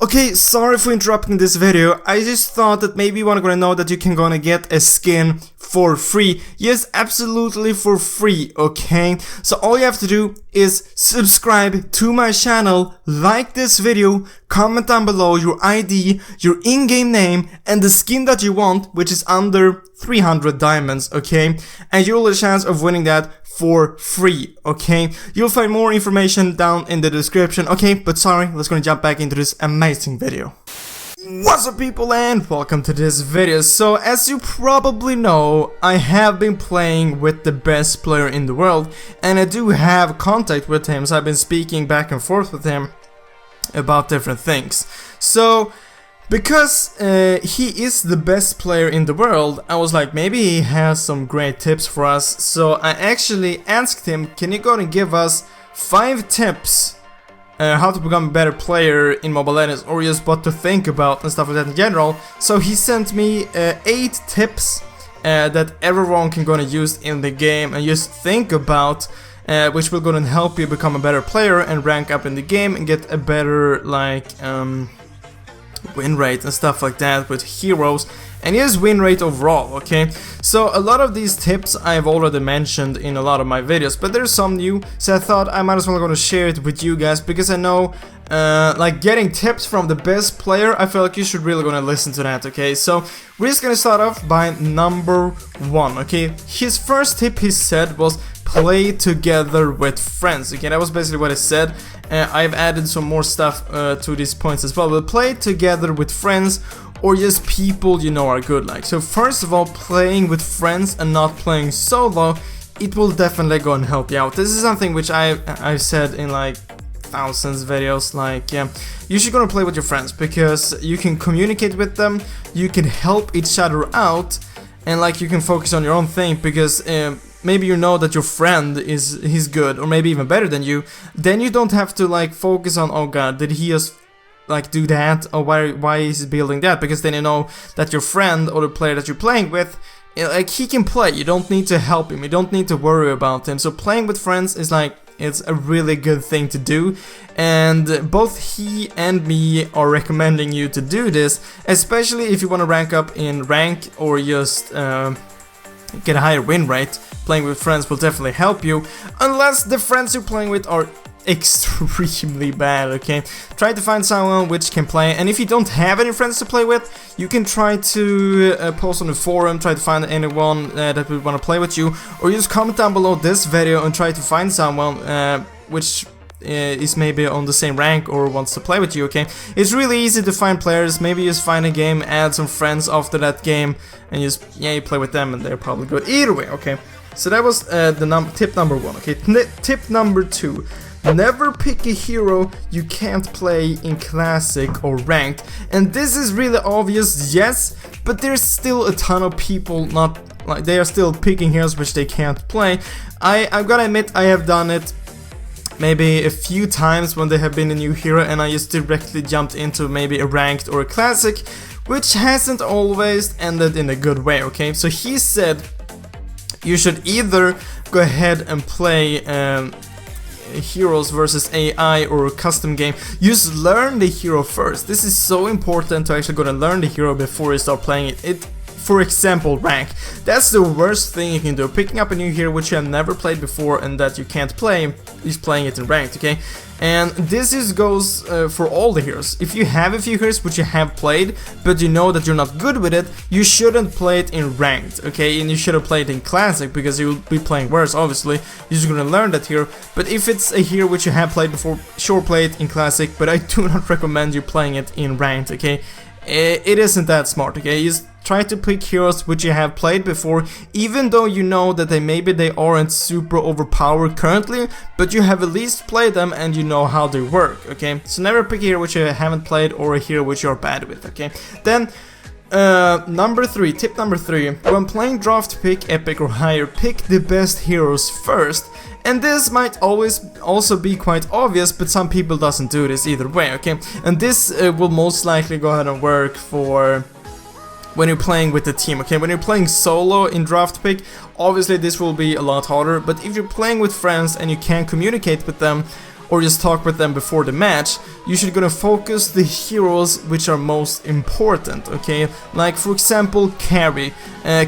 Okay, sorry for interrupting this video. I just thought that maybe you wanna know that you can gonna get a skin for free. Yes, absolutely for free, okay? So all you have to do is subscribe to my channel, like this video, comment down below your ID, your in-game name, and the skin that you want, which is under 300 diamonds, okay? And you'll have a chance of winning that for free, okay? You'll find more information down in the description, okay? But sorry, let's gonna jump back into this amazing video. What's up, people, and welcome to this video. So as you probably know, I have been playing with the best player in the world, and I do have contact with him, so I've been speaking back and forth with him about different things. So because he is the best player in the world, I was like, maybe he has some great tips for us. So I actually asked him, can you go and give us 5 tips how to become a better player in Mobile Legends, or just what to think about and stuff like that in general. So he sent me 8 tips that everyone can gonna use in the game and just think about, which will gonna help you become a better player and rank up in the game and get a better win rate and stuff like that with heroes, and his win rate overall, okay? So a lot of these tips I've already mentioned in a lot of my videos, but there's some new, so I thought I might as well gonna share it with you guys, because I know like getting tips from the best player, I feel like you should really gonna listen to that, okay? So we're just gonna start off by number 1, okay? His first tip, he said, was play together with friends, okay? That was basically what he said. I've added some more stuff to these points as well, but play together with friends or just people you know are good. Like, so first of all, playing with friends and not playing solo, it will definitely go and help you out. This is something which I've said in like thousands of videos, like, yeah, you should gonna play with your friends because you can communicate with them, you can help each other out, and like you can focus on your own thing, because maybe you know that your friend he's good or maybe even better than you, then you don't have to like focus on, oh god, did he just like do that, or why is he building that, because then you know that your friend or the player that you're playing with, like, he can play, you don't need to help him, you don't need to worry about him. So playing with friends is like, it's a really good thing to do, and both he and me are recommending you to do this, especially if you want to rank up in rank or just get a higher win rate. Playing with friends will definitely help you, unless the friends you're playing with are extremely bad, okay? Try to find someone which can play, and if you don't have any friends to play with, you can try to post on the forum, try to find anyone that would want to play with you, or just comment down below this video and try to find someone which is maybe on the same rank or wants to play with you, okay? It's really easy to find players. Maybe just find a game, add some friends after that game, and just, yeah, you play with them and they're probably good either way, okay? So that was tip number 1, okay? Tip number 2. Never pick a hero you can't play in Classic or Ranked. And this is really obvious, yes, but there's still a ton of people not, like, they are still picking heroes which they can't play. I've gotta admit, I have done it maybe a few times when there have been a new hero and I just directly jumped into maybe a Ranked or a Classic, which hasn't always ended in a good way, okay? So he said you should either go ahead and play heroes versus AI or a custom game. Just learn the hero first. This is so important to actually go and learn the hero before you start playing it. For example, rank. That's the worst thing you can do. Picking up a new hero which you have never played before and that you can't play, is playing it in ranked, okay? And this just goes for all the heroes. If you have a few heroes which you have played, but you know that you're not good with it, you shouldn't play it in ranked, okay? And you should have played it in classic, because you'll be playing worse, obviously. You're just gonna learn that hero. But if it's a hero which you have played before, sure, play it in classic, but I do not recommend you playing it in ranked, okay? It isn't that smart, okay? Just try to pick heroes which you have played before, even though you know that they aren't super overpowered currently, but you have at least played them and you know how they work, okay? So never pick a hero which you haven't played or a hero which you're bad with, okay? Then number 3, tip number 3, when playing draft pick, epic or higher, pick the best heroes first. And this might always also be quite obvious, but some people doesn't do this either way, okay? And this will most likely go ahead and work for when you're playing with the team, okay? When you're playing solo in draft pick, obviously this will be a lot harder, but if you're playing with friends and you can communicate with them, or just talk with them before the match, you should gonna focus the heroes which are most important, okay? Like for example, Carry.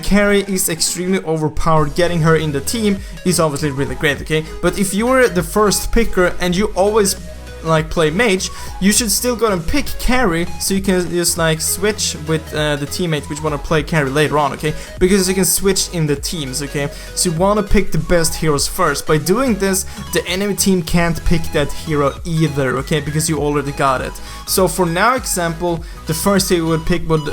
Carry is extremely overpowered. Getting her in the team is obviously really great, okay? But if you're the first picker and you always like play mage, you should still go and pick Carry, so you can just like switch with the teammate which want to play Carry later on, okay? Because you can switch in the teams, okay? So you want to pick the best heroes first. By doing this, the enemy team can't pick that hero either, okay? Because you already got it. So for now example, the first hero would pick would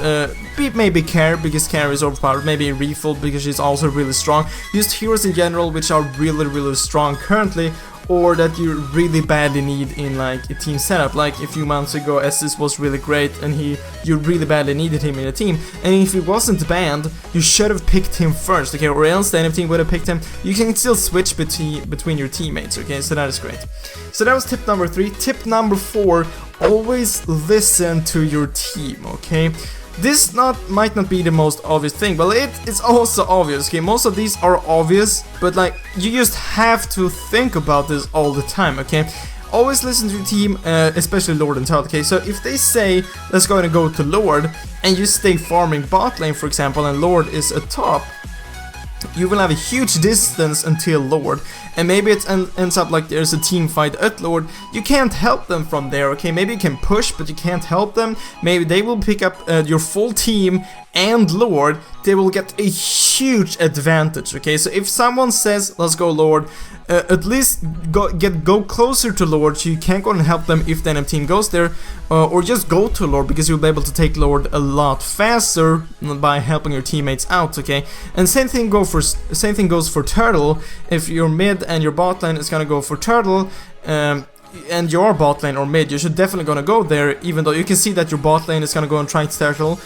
be maybe Carry, because Carry is overpowered, maybe Refill because she's also really strong. Just heroes in general which are really strong currently, or that you really badly need in like a team setup. Like a few months ago, Estes was really great and you really badly needed him in a team, and if he wasn't banned, you should have picked him first, okay? Or else the enemy team would have picked him. You can still switch between your teammates, okay? So that is great. So that was tip number 3. Tip number 4, always listen to your team, okay? This might not be the most obvious thing, but it's also obvious, okay? Most of these are obvious, but like, you just have to think about this all the time, okay? Always listen to your team, especially Lord and Turtle, okay? So if they say, let's go to Lord, and you stay farming bot lane, for example, and Lord is a top, you will have a huge distance until Lord, and maybe it ends up like there's a team fight at Lord. You can't help them from there, okay? Maybe you can push, but you can't help them. Maybe they will pick up your full team and Lord. They will get a huge advantage, okay? So if someone says, let's go Lord, at least go closer to Lord, so you can't go and help them if the enemy team goes there, or just go to Lord, because you'll be able to take Lord a lot faster by helping your teammates out, okay? And same thing goes for Turtle. If you're mid and your bot lane is gonna go for Turtle, and your bot lane or mid, you should definitely gonna go there, even though you can see that your bot lane is gonna go and try to Turtle,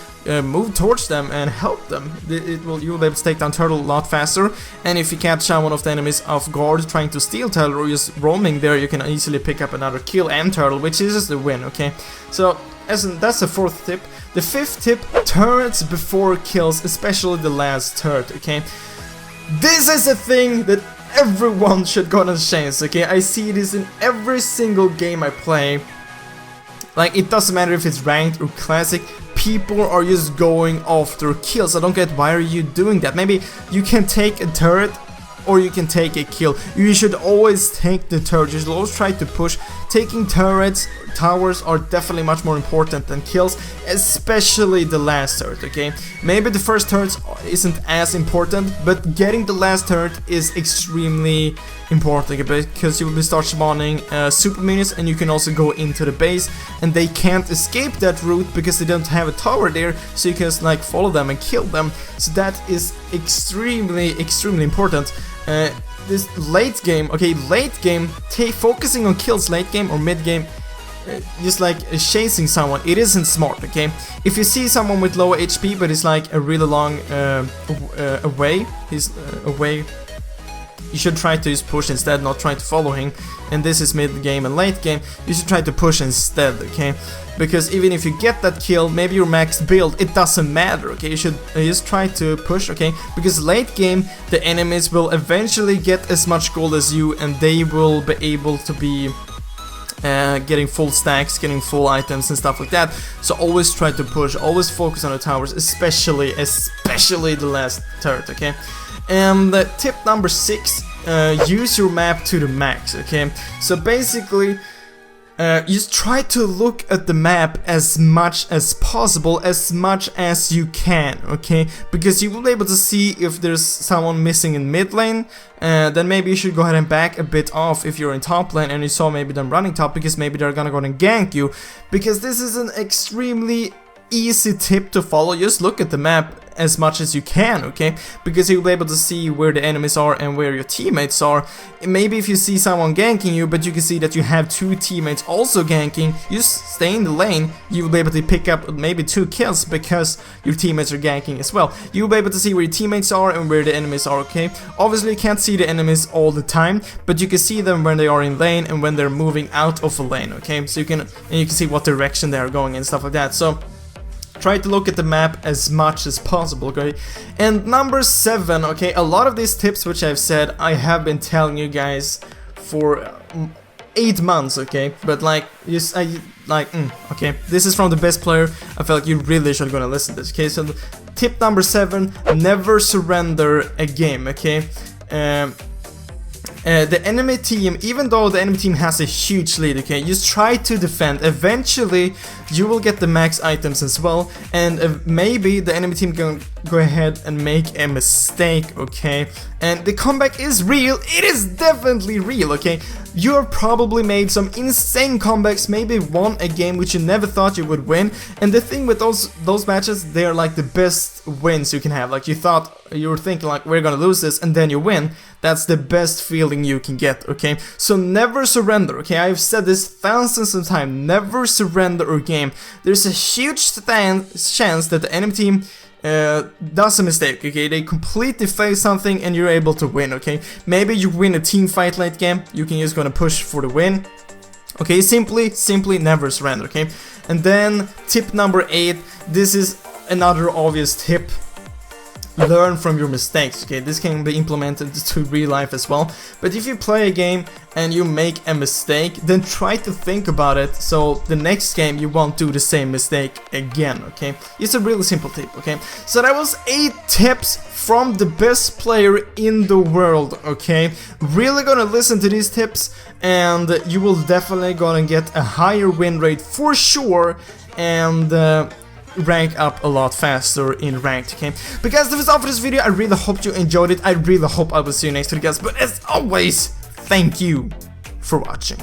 move towards them and help them. You will be able to take down Turtle a lot faster, and if you catch one of the enemies off guard trying to steal Turtle or just roaming there, you can easily pick up another kill and Turtle, which is just the win, okay? So that's the 4th tip. The 5th tip, turrets before kills, especially the last turret, okay? This is a thing that everyone should go on a chance, okay? I see this in every single game I play. Like, it doesn't matter if it's ranked or classic, people are just going after kills. I don't get, why are you doing that? Maybe you can take a turret or you can take a kill. You should always take the turret. You should always try to push. Taking turrets, towers are definitely much more important than kills, especially the last turret, okay? Maybe the first turret isn't as important, but getting the last turret is extremely important, okay? Because you will start spawning super minions, and you can also go into the base, and they can't escape that route because they don't have a tower there, so you can just like follow them and kill them. So that is extremely important. This late game, okay, focusing on kills late game or mid game, just like chasing someone, it isn't smart, okay? If you see someone with low HP but it's like a really long away, you should try to just push instead, not try to follow him. And this is mid game and late game, you should try to push instead, okay? Because even if you get that kill, maybe your max build, it doesn't matter, okay? You should just try to push, okay? Because late game, the enemies will eventually get as much gold as you, and they will be able to be getting full stacks, getting full items and stuff like that. So always try to push, always focus on the towers, especially the last turret, okay? And tip number 6, use your map to the max, okay? So basically, just try to look at the map as much as possible, as much as you can, okay? Because you will be able to see if there's someone missing in mid lane, then maybe you should go ahead and back a bit off if you're in top lane and you saw maybe them running top, because maybe they're gonna go and gank you. Because this is an extremely easy tip to follow. Just look at the map as much as you can, okay? Because you'll be able to see where the enemies are and where your teammates are. Maybe if you see someone ganking you, but you can see that you have 2 teammates also ganking, you stay in the lane, you will be able to pick up maybe 2 kills because your teammates are ganking as well. You'll be able to see where your teammates are and where the enemies are, okay? Obviously you can't see the enemies all the time, but you can see them when they are in lane and when they're moving out of a lane, okay? So you can see what direction they are going and stuff like that. So try to look at the map as much as possible, okay? And number 7, okay, a lot of these tips which I've said, I have been telling you guys for 8 months, okay? But like, okay, this is from the best player. I feel like you really should gonna listen to this, okay? So tip number 7, never surrender a game, okay? The enemy team, even though the enemy team has a huge lead, okay, just try to defend. Eventually you will get the max items as well, and maybe the enemy team can go ahead and make a mistake, okay? And the comeback is real. It is definitely real, okay? You have probably made some insane comebacks, maybe won a game which you never thought you would win. And the thing with those matches, they're like the best wins you can have. Like you were thinking like, we're gonna lose this, and then you win. That's the best feeling you can get, okay? So never surrender, okay? I've said this thousands of times. Never surrender a game. There's a huge chance that the enemy team does a mistake, okay? They completely fail something and you're able to win, okay? Maybe you win a team fight late game, you can just gonna push for the win. Okay, simply never surrender, okay? And then tip number 8, this is another obvious tip. Learn from your mistakes, okay? This can be implemented to real life as well. But if you play a game and you make a mistake, then try to think about it so the next game you won't do the same mistake again, okay? It's a really simple tip, okay? So that was 8 tips from the best player in the world, okay? Really gonna listen to these tips and you will definitely gonna get a higher win rate for sure, and rank up a lot faster in ranked, okay? But guys, that was all for this video. I really hope you enjoyed it. I really hope I will see you next video, guys. But as always, thank you for watching.